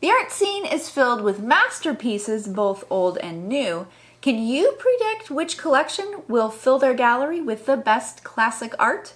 The art scene is filled with masterpieces, both old and new. Can you predict which collection will fill their gallery with the best classic art?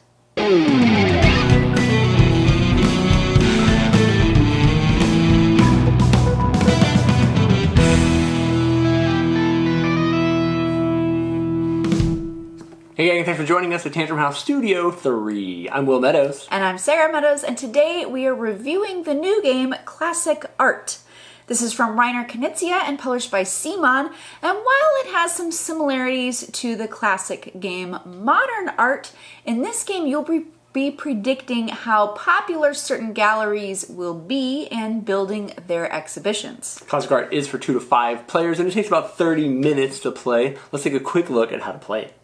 Hey gang, thanks for joining us at Tantrum House Studio 3. I'm Will Meadows. And I'm Sara Meadows, and today we are reviewing the new game, Classic Art. This is from Reiner Knizia and published by CMON, and while it has some similarities to the classic game Modern Art, in this game you'll be predicting how popular certain galleries will be and building their exhibitions. Classic Art is for 2 to 5 players, and it takes about 30 minutes to play. Let's take a quick look at how to play it.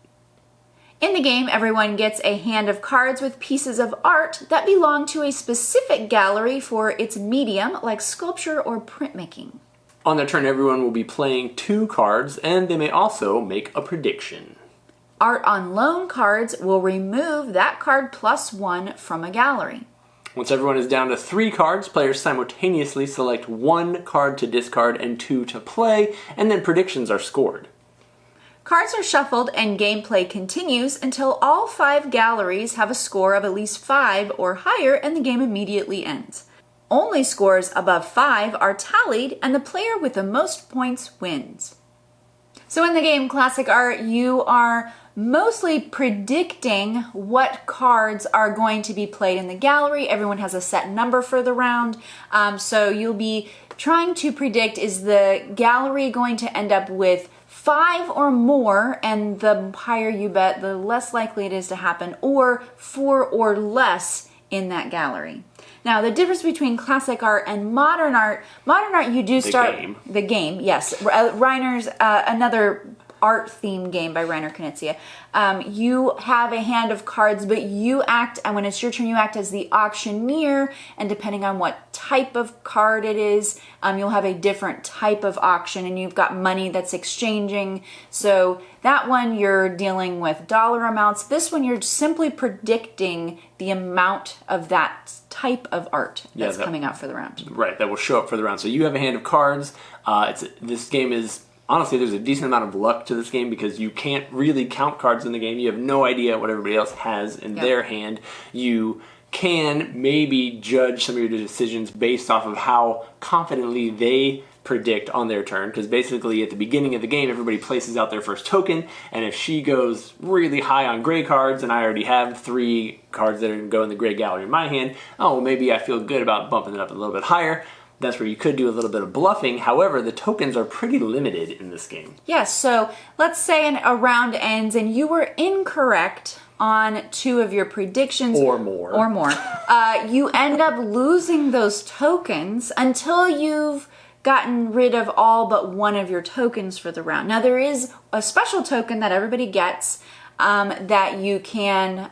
In the game, everyone gets a hand of cards with pieces of art that belong to a specific gallery for its medium, like sculpture or printmaking. On their turn, everyone will be playing 2 cards, and they may also make a prediction. Art on loan cards will remove that card plus 1 from a gallery. Once everyone is down to 3 cards, players simultaneously select 1 card to discard and 2 to play, and then predictions are scored. Cards are shuffled and gameplay continues until all 5 galleries have a score of at least 5 or higher and the game immediately ends. Only scores above 5 are tallied and the player with the most points wins. So in the game Classic Art, you are mostly predicting what cards are going to be played in the gallery. Everyone has a set number for the round, so you'll be trying to predict, is the gallery going to end up with 5 or more, and the higher you bet, the less likely it is to happen, or 4 or less in that gallery. Now, the difference between classic art and modern art, you do start the game, yes. Reiner's another art-themed game by Reiner Knizia. You have a hand of cards, but you act, and when it's your turn, you act as the auctioneer, and depending on what type of card it is, you'll have a different type of auction, and you've got money that's exchanging. So that one, you're dealing with dollar amounts. This one, you're simply predicting the amount of that type of art that's coming out for the round. Right, that will show up for the round. So you have a hand of cards. This game is... Honestly, there's a decent amount of luck to this game because you can't really count cards in the game. You have no idea what everybody else has in their hand. You can maybe judge some of your decisions based off of how confidently they predict on their turn, because basically at the beginning of the game everybody places out their first token, and if she goes really high on gray cards and I already have 3 cards that are going to go in the gray gallery in my hand, oh, well, maybe I feel good about bumping it up a little bit higher. That's where you could do a little bit of bluffing. However, the tokens are pretty limited in this game. Yes, so let's say a round ends and you were incorrect on 2 of your predictions. Or more. You end up losing those tokens until you've gotten rid of all but 1 of your tokens for the round. Now, there is a special token that everybody gets that you can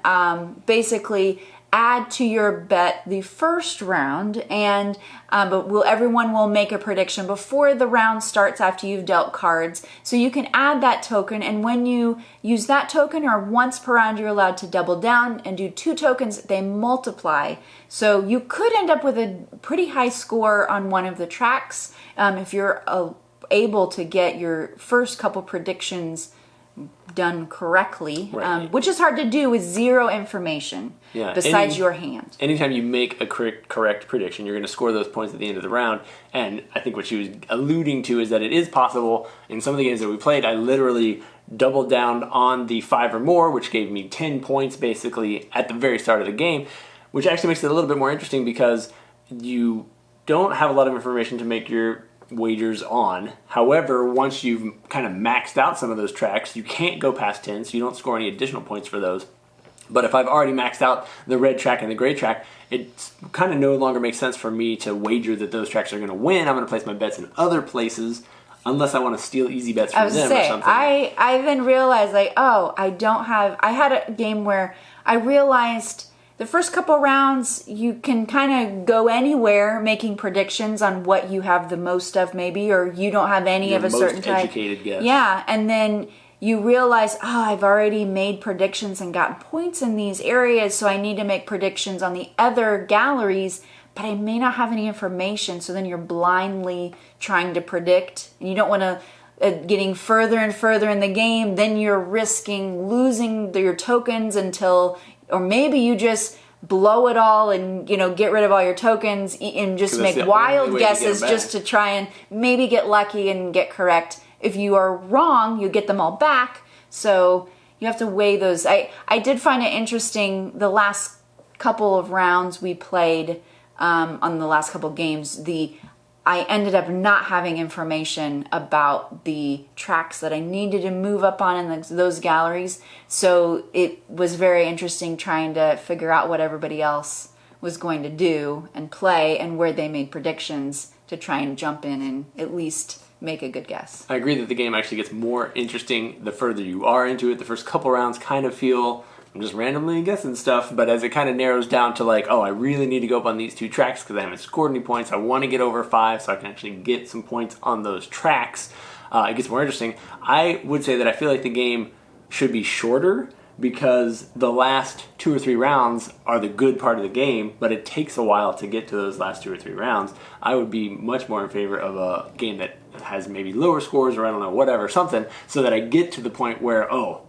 basically add to your bet the first round, and but everyone will make a prediction before the round starts after you've dealt cards. So you can add that token, and when you use that token, or once per round, you're allowed to double down and do 2 tokens. They multiply. So you could end up with a pretty high score on one of the tracks if you're able to get your first couple predictions done correctly, which is hard to do with 0 information besides your hand. Anytime you make a correct prediction, you're going to score those points at the end of the round, and I think what she was alluding to is that it is possible. In some of the games that we played, I literally doubled down on the 5 or more, which gave me 10 points basically at the very start of the game, which actually makes it a little bit more interesting because you don't have a lot of information to make your wagers on. However, once you've kind of maxed out some of those tracks, you can't go past 10, so you don't score any additional points for those. But if I've already maxed out the red track and the gray track, it kind of no longer makes sense for me to wager that those tracks are going to win. I'm going to place my bets in other places unless I want to steal easy bets from them or something. I then realized, like, oh, I had a game where I realized the first couple rounds, you can kind of go anywhere making predictions on what you have the most of, maybe, or you don't have any of a certain type. Educated guess. Yeah, and then you realize, oh, I've already made predictions and gotten points in these areas, so I need to make predictions on the other galleries, but I may not have any information. So then you're blindly trying to predict, and you don't want to getting further and further in the game. Then you're risking losing your tokens or maybe you just blow it all and get rid of all your tokens and just make wild guesses just to try and maybe get lucky and get correct. If you are wrong, you get them all back. So you have to weigh those. I did find it interesting the last couple of rounds we played on the last couple of games. I ended up not having information about the tracks that I needed to move up on in those galleries. So it was very interesting trying to figure out what everybody else was going to do and play and where they made predictions to try and jump in and at least make a good guess. I agree that the game actually gets more interesting the further you are into it. The first couple rounds kind of feel I'm just randomly guessing stuff, but as it kind of narrows down to like, oh, I really need to go up on these 2 tracks because I haven't scored any points. I want to get over 5 so I can actually get some points on those tracks. It gets more interesting. I would say that I feel like the game should be shorter because the last 2 or 3 rounds are the good part of the game, but it takes a while to get to those last 2 or 3 rounds. I would be much more in favor of a game that has maybe lower scores or I don't know, whatever, something, so that I get to the point where,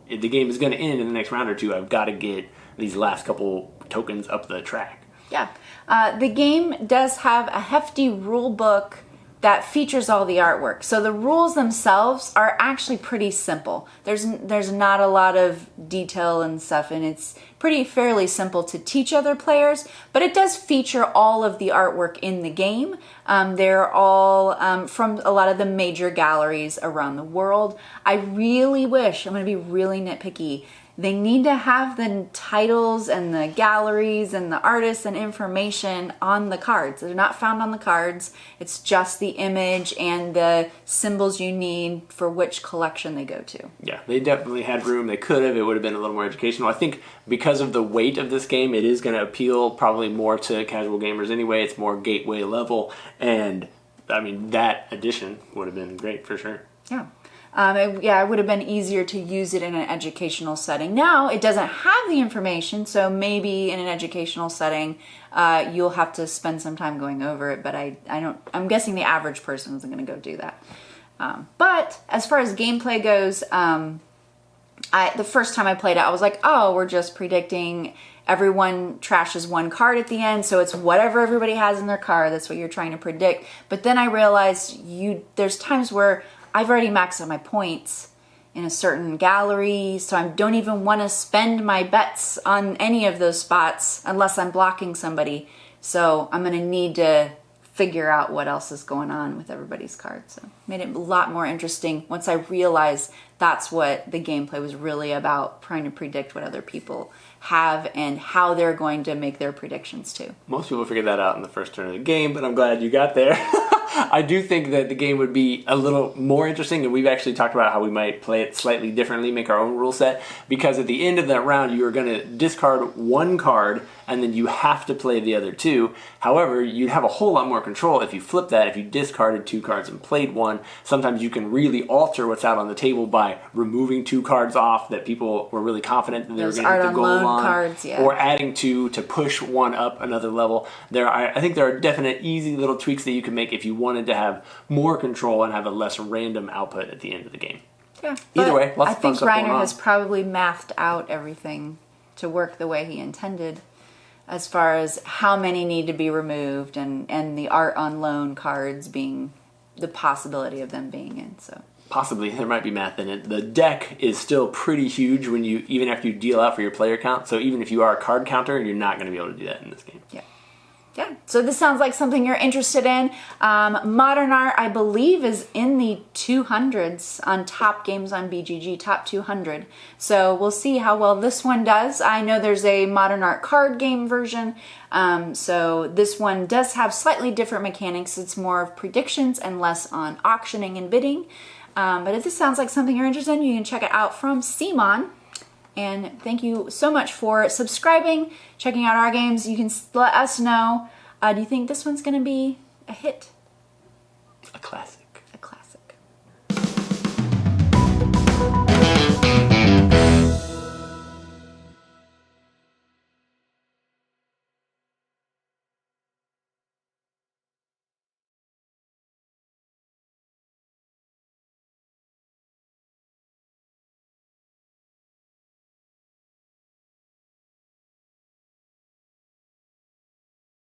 if the game is going to end in the next round or 2, I've got to get these last couple tokens up the track. Yeah. The game does have a hefty rule book that features all the artwork. So the rules themselves are actually pretty simple. There's not a lot of detail and stuff, and it's fairly simple to teach other players, but it does feature all of the artwork in the game. They're all from a lot of the major galleries around the world. I really wish, I'm going to be really nitpicky, they need to have the titles and the galleries and the artists and information on the cards. They're not found on the cards. It's just the image and the symbols you need for which collection they go to. Yeah, they definitely had room. They could have. It would have been a little more educational. I think because of the weight of this game, it is going to appeal probably more to casual gamers anyway. It's more gateway level. And, I mean, that addition would have been great for sure. Yeah. It would have been easier to use it in an educational setting. Now, it doesn't have the information, so maybe in an educational setting, you'll have to spend some time going over it, but I'm guessing the average person isn't going to go do that. But as far as gameplay goes, the first time I played it, I was like, oh, we're just predicting everyone trashes 1 card at the end, so it's whatever everybody has in their card, that's what you're trying to predict. But then I realized there's times where I've already maxed out my points in a certain gallery, so I don't even want to spend my bets on any of those spots unless I'm blocking somebody. So I'm going to need to figure out what else is going on with everybody's cards. So made it a lot more interesting once I realized that's what the gameplay was really about, trying to predict what other people have and how they're going to make their predictions too. Most people figure that out in the first turn of the game, but I'm glad you got there. I do think that the game would be a little more interesting, and we've actually talked about how we might play it slightly differently, make our own rule set, because at the end of that round, you are going to discard 1 card, and then you have to play the other 2. However, you'd have a whole lot more control if you flip that. If you discarded 2 cards and played 1, sometimes you can really alter what's out on the table by removing 2 cards off that people were really confident that they were going to hit the goal on, cards, yeah. Or adding 2 to push 1 up another level. I think there are definite easy little tweaks that you can make if you wanted to have more control and have a less random output at the end of the game. Yeah. Either way, lots of fun stuff going on. I think Reiner has probably mathed out everything to work the way he intended, as far as how many need to be removed and the art on loan cards being the possibility of them being in. So possibly there might be math in it. The deck is still pretty huge even after you deal out for your player count. So even if you are a card counter, you're not going to be able to do that in this game. Yeah. Yeah, so this sounds like something you're interested in. Modern Art, I believe, is in the 200s on top games on BGG, top 200. So we'll see how well this one does. I know there's a Modern Art card game version. So this one does have slightly different mechanics. It's more of predictions and less on auctioning and bidding. But if this sounds like something you're interested in, you can check it out from CMON. And thank you so much for subscribing, checking out our games. You can let us know, do you think this one's going to be a hit?